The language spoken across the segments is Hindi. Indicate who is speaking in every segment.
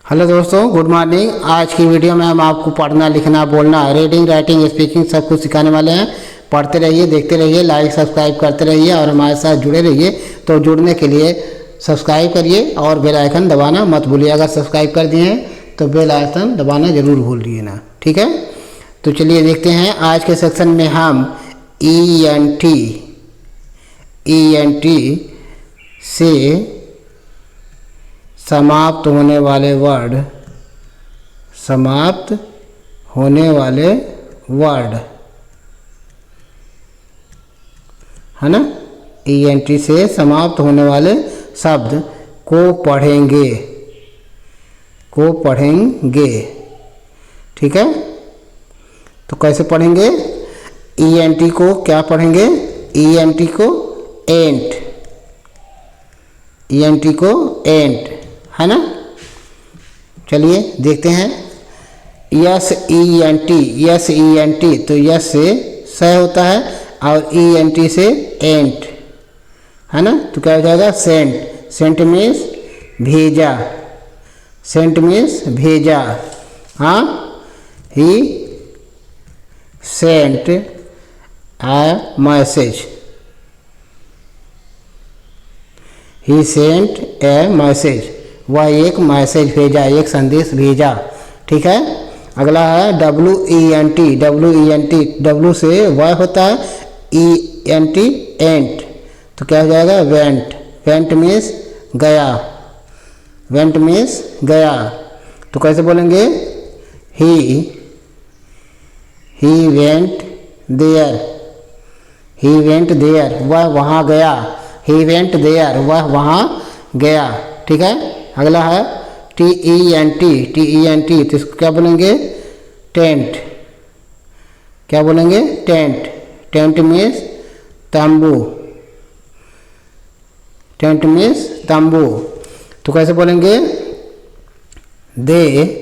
Speaker 1: हेलो दोस्तों, गुड मॉर्निंग। आज की वीडियो में हम आपको पढ़ना, लिखना, बोलना, रीडिंग, राइटिंग, स्पीकिंग सब कुछ सिखाने वाले हैं। पढ़ते रहिए, देखते रहिए, लाइक सब्सक्राइब करते रहिए और हमारे साथ जुड़े रहिए। तो जुड़ने के लिए सब्सक्राइब करिए और बेल आइकन दबाना मत भूलिए। अगर सब्सक्राइब कर दिए हैं तो बेल आइकन दबाना ज़रूर भूलिए ना, ठीक है। तो चलिए देखते हैं आज के सेक्शन में हम ENT से समाप्त होने वाले वर्ड है ना। ENT से समाप्त होने वाले शब्द को पढ़ेंगे, ठीक है। तो कैसे पढ़ेंगे? ENT को क्या पढ़ेंगे? ENT को एंट है ना। चलिए देखते हैं। ENT तो यस से स होता है और ENT से एंट है ना। तो क्या हो जाएगा? सेंट मीन्स भेजा। हाँ, ही सेंट a मैसेज। वह एक मैसेज भेजा, एक संदेश भेजा, ठीक है। अगला है WENT। W से वह होता है, ENT एंट। तो क्या हो जाएगा? वेंट मीन्स गया। तो कैसे बोलेंगे? He went there. वह वहाँ गया। ही वेंट देयर, वह वहाँ गया, ठीक है। अगला है TENT। तो इसको क्या बोलेंगे? टेंट। क्या बोलेंगे? टेंट मीन्स तंबू। तो कैसे बोलेंगे? They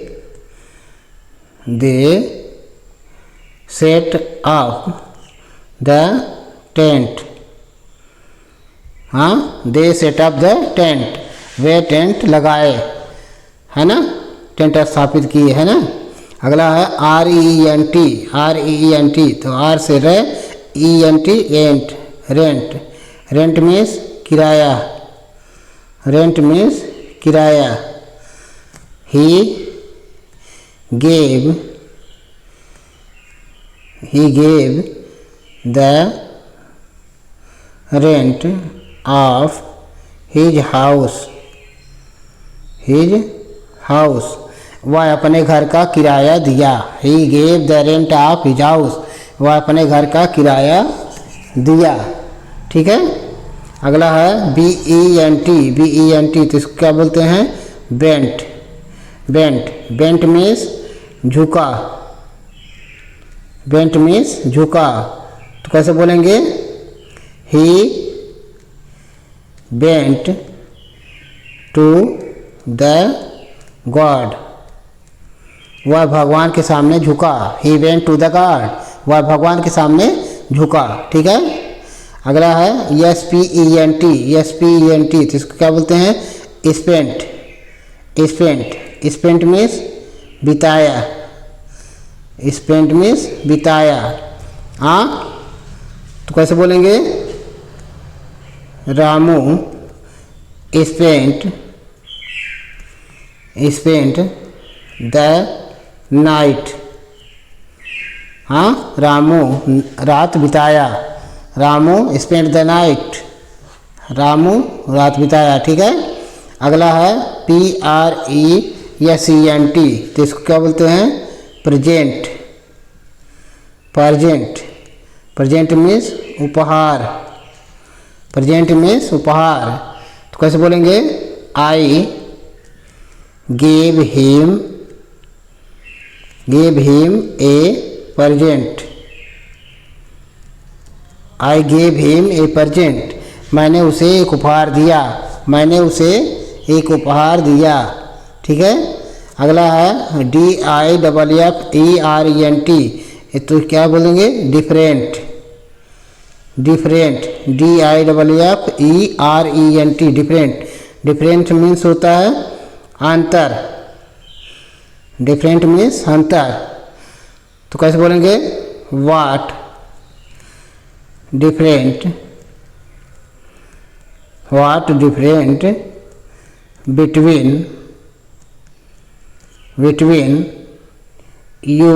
Speaker 1: set up the tent. हाँ, they set up the tent. वे टेंट लगाए, है ना, टेंट स्थापित किए, है ना। अगला है RENT। तो R से ENT एंट। रेंट मीन्स किराया। He gave the rent of his house. वह अपने घर का किराया दिया। He gave the rent of his house. वह अपने घर का किराया दिया, ठीक है। अगला है BENT। तो इसको क्या बोलते हैं? बेंट मीन्स झुका। तो कैसे बोलेंगे? He bent to the god. वह भगवान के सामने झुका। He went to the god. वह भगवान के सामने झुका, ठीक है। अगला है SPENT। तो इसको क्या बोलते हैं? स्पेंट मीन्स बिताया। हाँ, तो कैसे बोलेंगे? Ramu spent the night. हाँ, रामू रात बिताया। Ramu spent the night. Ramu रात बिताया, ठीक है। अगला है PRESENT। तो इसको क्या बोलते हैं? प्रेजेंट मीन्स उपहार। तो कैसे बोलेंगे? I gave him a present. मैंने उसे एक उपहार दिया। ठीक है। अगला है DIFFERENT। तो क्या बोलेंगे? डिफरेंट। DIFFERENT। डिफरेंट मीन्स होता है अंतर, डिफरेंट मीन्स अंतर। तो कैसे बोलेंगे? What different, what different between you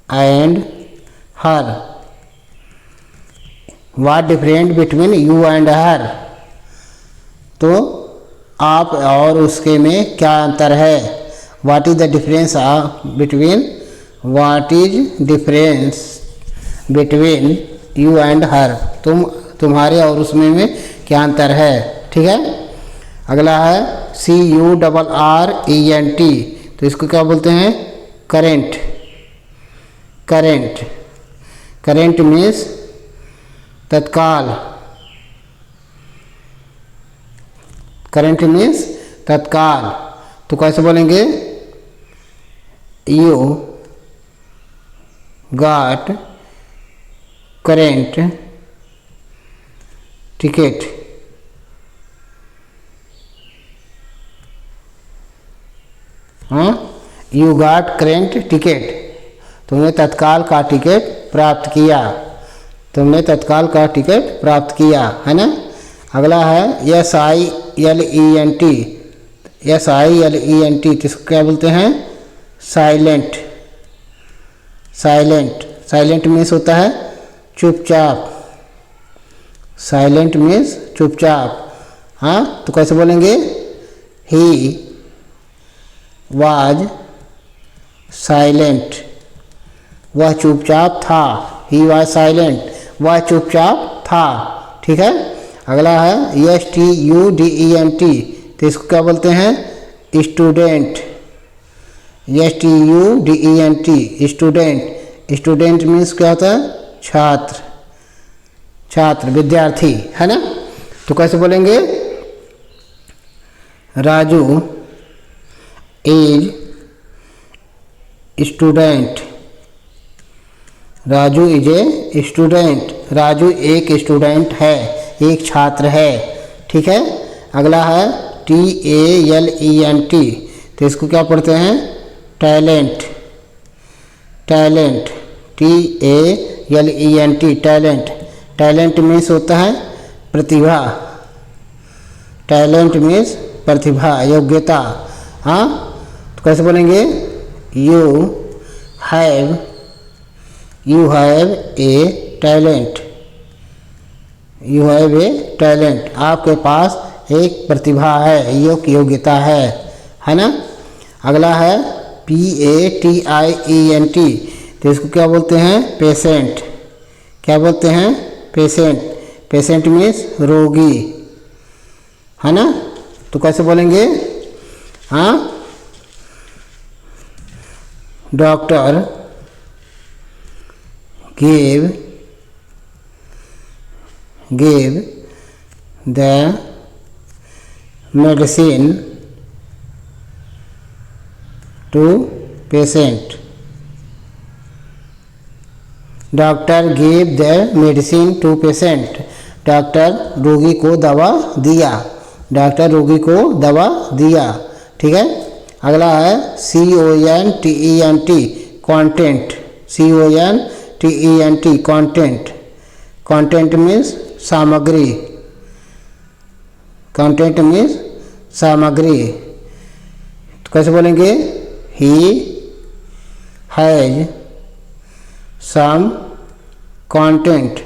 Speaker 1: and her. What different between you and her, तो आप और उसके में क्या अंतर है? What is the difference between, what is difference between you and her, तुम्हारे और उसमें में क्या अंतर है? ठीक है। अगला है CURRENT, तो इसको क्या बोलते हैं? करेंट। करेंट, करेंट मीन्स तत्काल। करंट मीन्स तत्काल। तो कैसे बोलेंगे? You got current ticket. हाँ, यू गॉट करेंट टिकट, तुमने तत्काल का टिकट प्राप्त किया, तुमने तत्काल का टिकट प्राप्त किया, है ना। अगला है SILENT, SILENT, इसको क्या बोलते हैं? साइलेंट। साइलेंट, साइलेंट मीन्स होता है चुपचाप। साइलेंट मीन्स चुपचाप। हाँ, तो कैसे बोलेंगे? ही वाज साइलेंट, वह चुपचाप था। ही वाज साइलेंट, वह चुपचाप था। ठीक है। अगला है STUDENT, तो इसको क्या बोलते हैं? Student. STUDENT, student. Student means क्या होता है? छात्र, छात्र, विद्यार्थी, है ना। तो कैसे बोलेंगे? Raju is student, Raju is a student, Raju एक स्टूडेंट है, एक छात्र है। ठीक है। अगला है TALENT, तो इसको क्या पढ़ते हैं? Talent. Talent, TALENT, talent. Talent means होता है प्रतिभा। टैलेंट मीन्स प्रतिभा, योग्यता। हाँ, तो कैसे बोलेंगे? You have a talent, you have a talent, आपके पास एक प्रतिभा है, योग्यता है ना। अगला है PATIENT, तो इसको क्या बोलते हैं? पेशेंट। क्या बोलते हैं? पेशेंट। पेशेंट मीन्स रोगी, है ना। तो कैसे बोलेंगे? हाँ, doctor gave the medicine to patient, doctor gave the medicine to patient, doctor रोगी को दवा दिया, डॉक्टर रोगी को दवा दिया। ठीक है। अगला है CONTENT, content. CONTENT, content. Content means सामग्री। कंटेंट मीन्स सामग्री। तो कैसे बोलेंगे? ही हैज सम कंटेंट,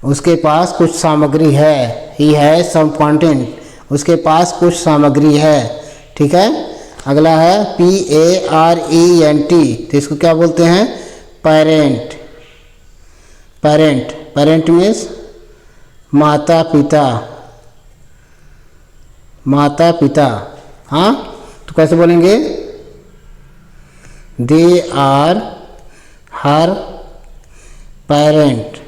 Speaker 1: उसके पास कुछ सामग्री है। ही हैज सम कंटेंट, उसके पास कुछ सामग्री है। ठीक है। अगला है PARENT, तो इसको क्या बोलते हैं? पेरेंट। पेरेंट, पेरेंट मीन्स माता पिता, माता पिता। हाँ, तो कैसे बोलेंगे? They are her parent,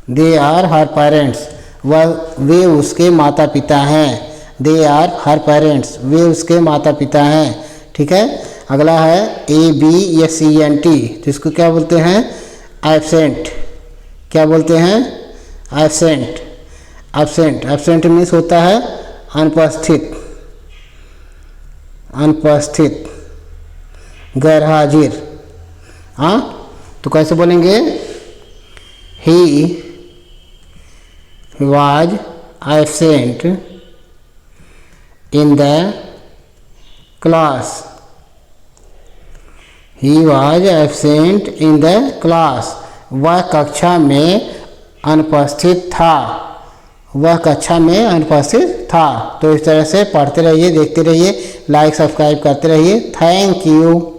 Speaker 1: they are her parents, वे उसके माता पिता हैं। दे आर हर पेरेंट्स, वे उसके माता पिता हैं। ठीक है। अगला है ABSENT, तो इसको क्या बोलते हैं? एब्सेंट। क्या बोलते हैं? एब्सेंट। एब्सेंट, एब्सेंट मीन्स होता है अनुपस्थित, अनुपस्थित, गैर हाजिर। हाँ, तो कैसे बोलेंगे? ही was absent in the class. He was absent in the class. वह कक्षा में अनुपस्थित था। वह कक्षा में अनुपस्थित था। तो इस तरह से पढ़ते रहिए, देखते रहिए, लाइक सब्सक्राइब करते रहिए। Thank you.